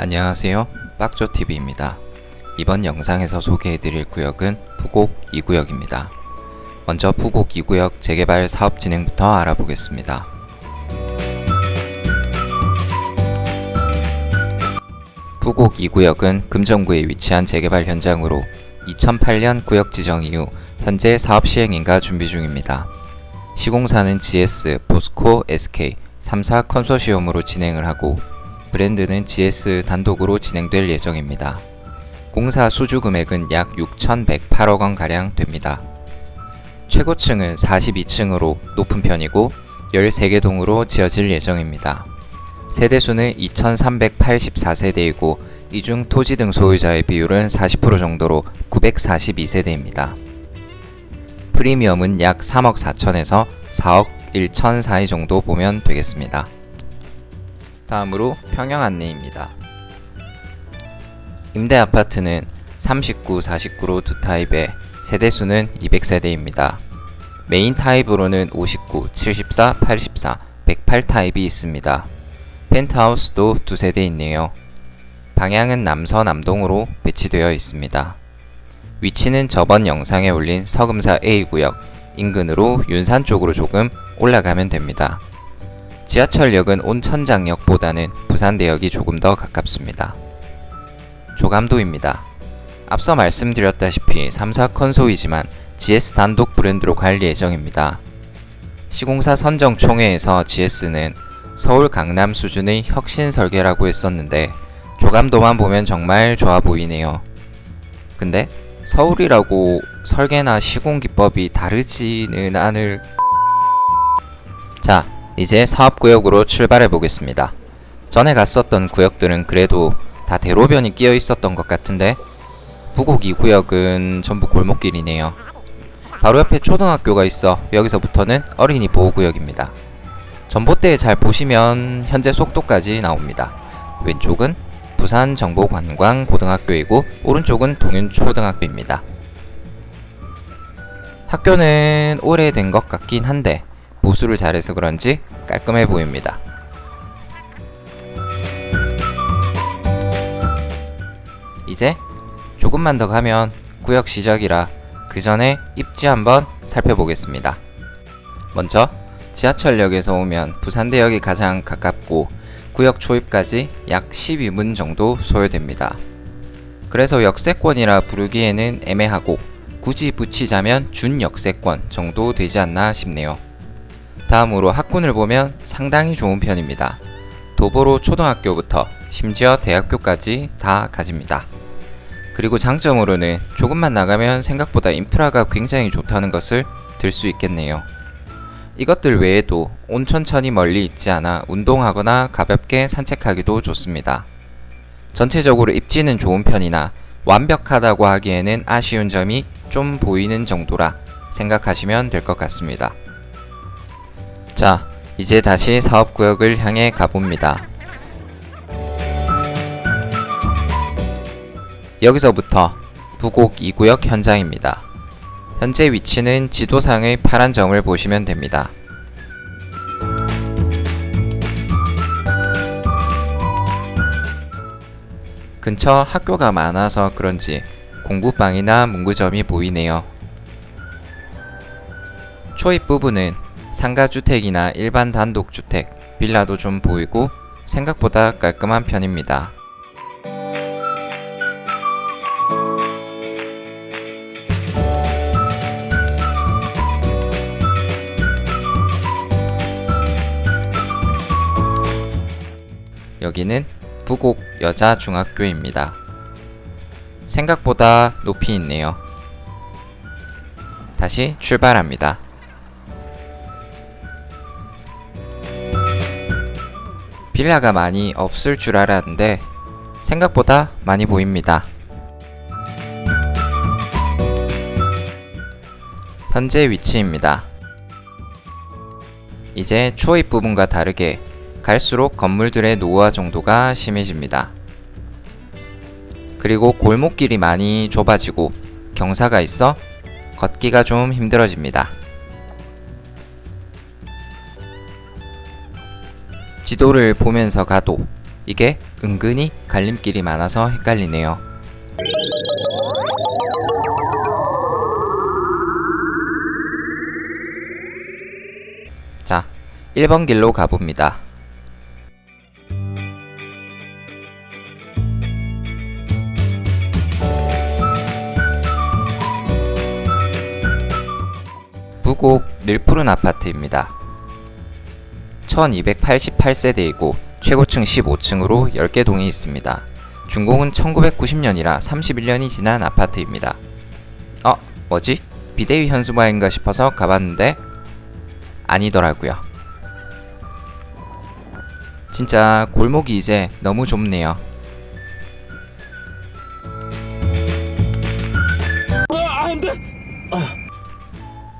안녕하세요, 빡조TV입니다. 이번 영상에서 소개해드릴 구역은 푸곡 2구역입니다. 먼저 푸곡 2구역 재개발 사업 진행부터 알아보겠습니다. 푸곡 2구역은 금정구에 위치한 재개발 현장으로 2008년 구역 지정 이후 현재 사업 시행인가 준비 중입니다. 시공사는 GS, 포스코, SK, 3사 컨소시엄으로 진행을 하고 브랜드는 GS 단독으로 진행될 예정입니다. 공사 수주 금액은 약 6,108억원가량 됩니다. 최고층은 42층으로 높은 편이고 13개 동으로 지어질 예정입니다. 세대수는 2,384세대이고 이 중 토지 등 소유자의 비율은 40% 정도로 942세대입니다. 프리미엄은 약 3억 4천에서 4억 1천 사이 정도 보면 되겠습니다. 다음으로 평형 안내입니다. 임대 아파트는 39, 49로 두 타입에 세대수는 200세대입니다. 메인 타입으로는 59, 74, 84, 108 타입이 있습니다. 펜트하우스도 두 세대 있네요. 방향은 남서남동으로 배치되어 있습니다. 위치는 저번 영상에 올린 서금사 A구역 인근으로 윤산 쪽으로 조금 올라가면 됩니다. 지하철역은 온천장역보다는 부산대역이 조금 더 가깝습니다. 조감도입니다. 앞서 말씀드렸다시피 3사 컨소이지만 GS 단독 브랜드로 갈 예정입니다. 시공사 선정 총회에서 GS는 서울 강남 수준의 혁신 설계라고 했었는데 조감도만 보면 정말 좋아 보이네요. 근데 서울이라고 설계나 시공 기법이 다르지는 않을... 자, 이제 사업구역으로 출발해 보겠습니다. 전에 갔었던 구역들은 그래도 다 대로변이 끼어 있었던 것 같은데 푸곡 2구역은 전부 골목길이네요. 바로 옆에 초등학교가 있어 여기서부터는 어린이 보호구역입니다. 전봇대에 잘 보시면 현재 속도까지 나옵니다. 왼쪽은 부산정보관광고등학교이고 오른쪽은 동윤초등학교입니다. 학교는 오래된 것 같긴 한데 보수를 잘해서 그런지 깔끔해 보입니다. 이제 조금만 더 가면 구역 시작이라 그 전에 입지 한번 살펴보겠습니다. 먼저 지하철역에서 오면 부산대역이 가장 가깝고 구역 초입까지 약 12분 정도 소요됩니다. 그래서 역세권이라 부르기에는 애매하고 굳이 붙이자면 준역세권 정도 되지 않나 싶네요. 다음으로 학군을 보면 상당히 좋은 편입니다. 도보로 초등학교부터 심지어 대학교까지 다 가집니다. 그리고 장점으로는 조금만 나가면 생각보다 인프라가 굉장히 좋다는 것을 들 수 있겠네요. 이것들 외에도 온천천이 멀리 있지 않아 운동하거나 가볍게 산책하기도 좋습니다. 전체적으로 입지는 좋은 편이나 완벽하다고 하기에는 아쉬운 점이 좀 보이는 정도라 생각하시면 될 것 같습니다. 자, 이제 다시 사업구역을 향해 가봅니다. 여기서부터 푸곡 2구역 현장입니다. 현재 위치는 지도상의 파란 점을 보시면 됩니다. 근처 학교가 많아서 그런지 공부방이나 문구점이 보이네요. 초입 부분은 상가주택이나 일반 단독주택, 빌라도 좀 보이고 생각보다 깔끔한 편입니다. 여기는 푸곡 여자중학교입니다. 생각보다 높이 있네요. 다시 출발합니다. 빌라가 많이 없을 줄 알았는데 생각보다 많이 보입니다. 현재 위치입니다. 이제 초입 부분과 다르게 갈수록 건물들의 노후화 정도가 심해집니다. 그리고 골목길이 많이 좁아지고 경사가 있어 걷기가 좀 힘들어집니다. 지도를 보면서 가도 이게 은근히 갈림길이 많아서 헷갈리네요. 자, 1번 길로 가봅니다. 부곡 늘푸른 아파트입니다. 1288세대이고 최고층 15층으로 10개 동이 있습니다. 준공은 1990년이라 31년이 지난 아파트입니다. 뭐지? 비대위 현수막인가 싶어서 가봤는데 아니더라고요. 진짜 골목이 이제 너무 좁네요.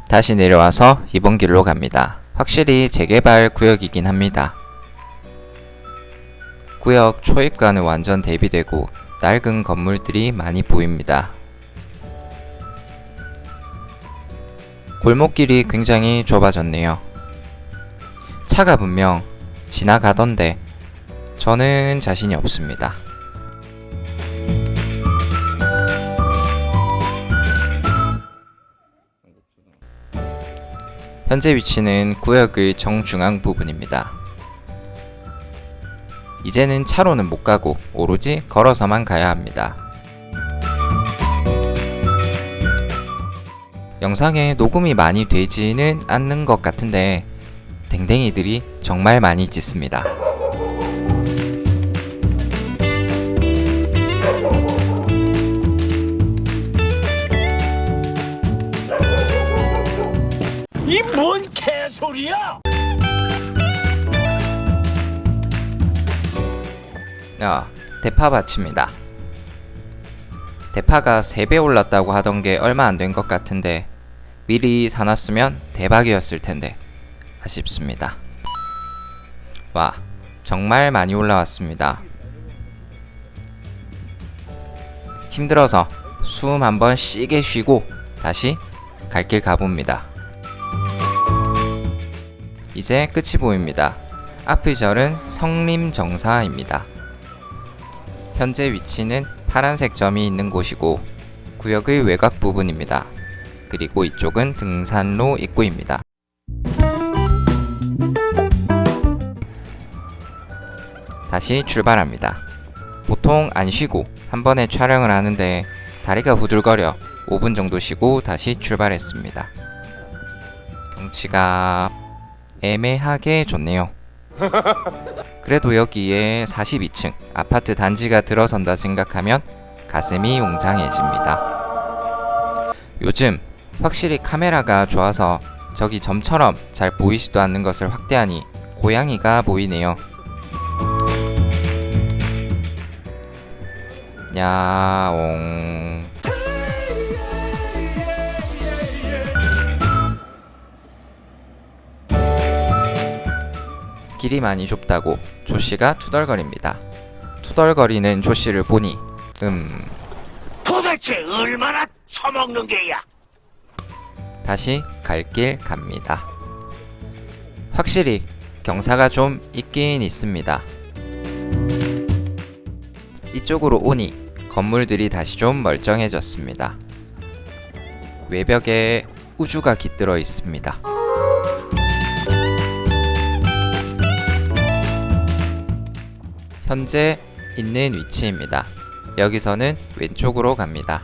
다시 내려와서 2번 길로 갑니다. 확실히 재개발 구역이긴 합니다. 구역 초입과는 완전 대비되고 낡은 건물들이 많이 보입니다. 골목길이 굉장히 좁아졌네요. 차가 분명 지나가던데 저는 자신이 없습니다. 현재 위치는 구역의 정중앙 부분입니다. 이제는 차로는 못 가고 오로지 걸어서만 가야 합니다. 영상에 녹음이 많이 되지는 않는 것 같은데 댕댕이들이 정말 많이 짖습니다. 이 뭔 개소리야! 대파밭입니다. 대파가 3배 올랐다고 하던 게 얼마 안 된 것 같은데 미리 사놨으면 대박이었을 텐데 아쉽습니다. 와, 정말 많이 올라왔습니다. 힘들어서 숨 한번 쉬게 쉬고 다시 갈 길 가봅니다. 이제 끝이 보입니다. 앞의 절은 성림정사입니다. 현재 위치는 파란색 점이 있는 곳이고 구역의 외곽 부분입니다. 그리고 이쪽은 등산로 입구입니다. 다시 출발합니다. 보통 안 쉬고 한 번에 촬영을 하는데 다리가 후들거려 5분 정도 쉬고 다시 출발했습니다. 경치가 애매하게 좋네요. 그래도 여기에 42층 아파트 단지가 들어선다 생각하면 가슴이 웅장해집니다. 요즘 확실히 카메라가 좋아서 저기 점처럼 잘 보이지도 않는 것을 확대하니 고양이가 보이네요. 야옹. 길이 많이 좁다고 조씨가 투덜거립니다. 투덜거리는 조씨를 보니 도대체 얼마나 처먹는 게야? 다시 갈 길 갑니다. 확실히 경사가 좀 있긴 있습니다. 이쪽으로 오니 건물들이 다시 좀 멀쩡해졌습니다. 외벽에 우주가 깃들어 있습니다. 현재 있는 위치입니다. 여기서는 왼쪽으로 갑니다.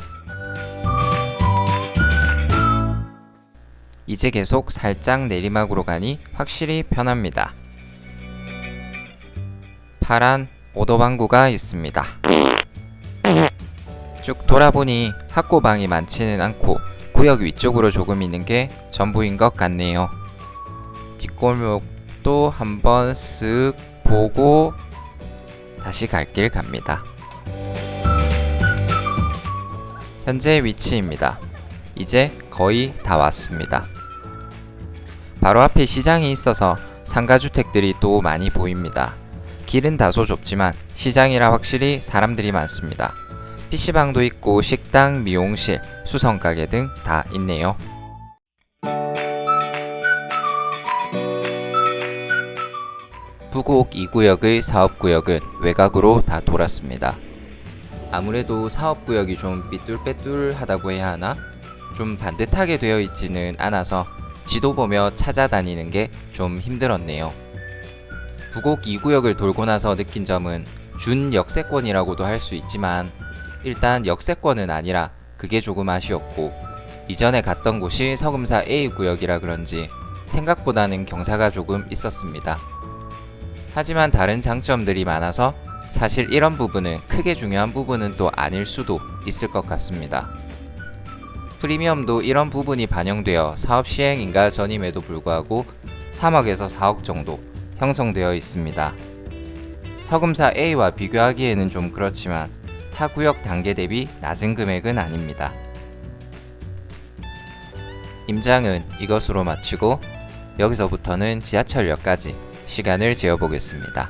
이제 계속 살짝 내리막으로 가니 확실히 편합니다. 파란 오도방구가 있습니다. 쭉 돌아보니 학고방이 많지는 않고 구역 위쪽으로 조금 있는 게 전부인 것 같네요. 뒷골목도 한번 쓱 보고 다시 갈 길 갑니다. 현재 위치입니다. 이제 거의 다 왔습니다. 바로 앞에 시장이 있어서 상가주택들이 또 많이 보입니다. 길은 다소 좁지만 시장이라 확실히 사람들이 많습니다. PC방도 있고 식당, 미용실, 수성가게 등 다 있네요. 부곡 2구역의 사업구역은 외곽으로 다 돌았습니다. 아무래도 사업구역이 좀 삐뚤빼뚤하다고 해야 하나? 좀 반듯하게 되어 있지는 않아서 지도 보며 찾아다니는 게 좀 힘들었네요. 부곡 2구역을 돌고 나서 느낀 점은 준 역세권이라고도 할 수 있지만 일단 역세권은 아니라 그게 조금 아쉬웠고, 이전에 갔던 곳이 서금사 A구역이라 그런지 생각보다는 경사가 조금 있었습니다. 하지만 다른 장점들이 많아서 사실 이런 부분은 크게 중요한 부분은 또 아닐 수도 있을 것 같습니다. 프리미엄도 이런 부분이 반영되어 사업 시행인가 전임에도 불구하고 3억에서 4억 정도 형성되어 있습니다. 서금사 A와 비교하기에는 좀 그렇지만 타 구역 단계 대비 낮은 금액은 아닙니다. 임장은 이것으로 마치고 여기서부터는 지하철역까지 시간을 재어보겠습니다.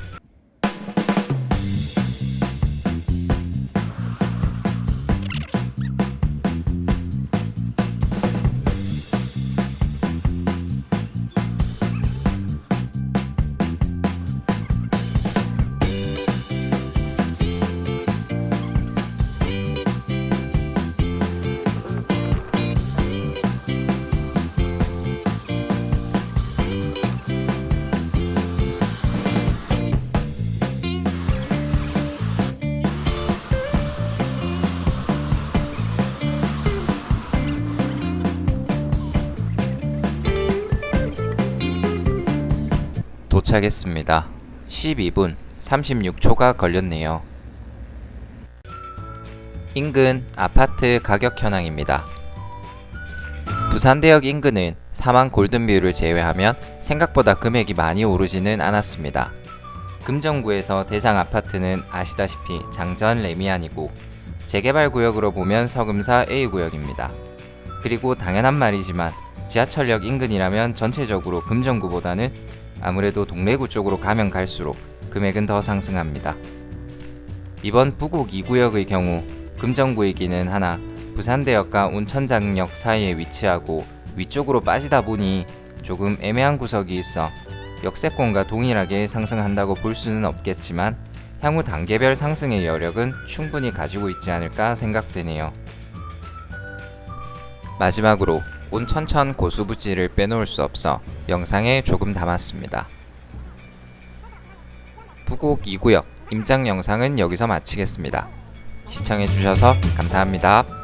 도착했습니다. 12분 36초가 걸렸네요. 인근 아파트 가격 현황입니다. 부산대역 인근은 4만 골든뷰를 제외하면 생각보다 금액이 많이 오르지는 않았습니다. 금정구에서 대상 아파트는 아시다시피 장전 레미안이고, 재개발 구역으로 보면 서금사 A구역입니다. 그리고 당연한 말이지만 지하철역 인근이라면 전체적으로 금정구보다는 아무래도 동래구 쪽으로 가면 갈수록 금액은 더 상승합니다. 이번 부곡 2구역의 경우 금정구이기는 하나 부산대역과 온천장역 사이에 위치하고 위쪽으로 빠지다 보니 조금 애매한 구석이 있어 역세권과 동일하게 상승한다고 볼 수는 없겠지만 향후 단계별 상승의 여력은 충분히 가지고 있지 않을까 생각되네요. 마지막으로 온천천 고수부지를 빼놓을 수 없어 영상에 조금 담았습니다. 부곡 2구역 임장 영상은 여기서 마치겠습니다. 시청해주셔서 감사합니다.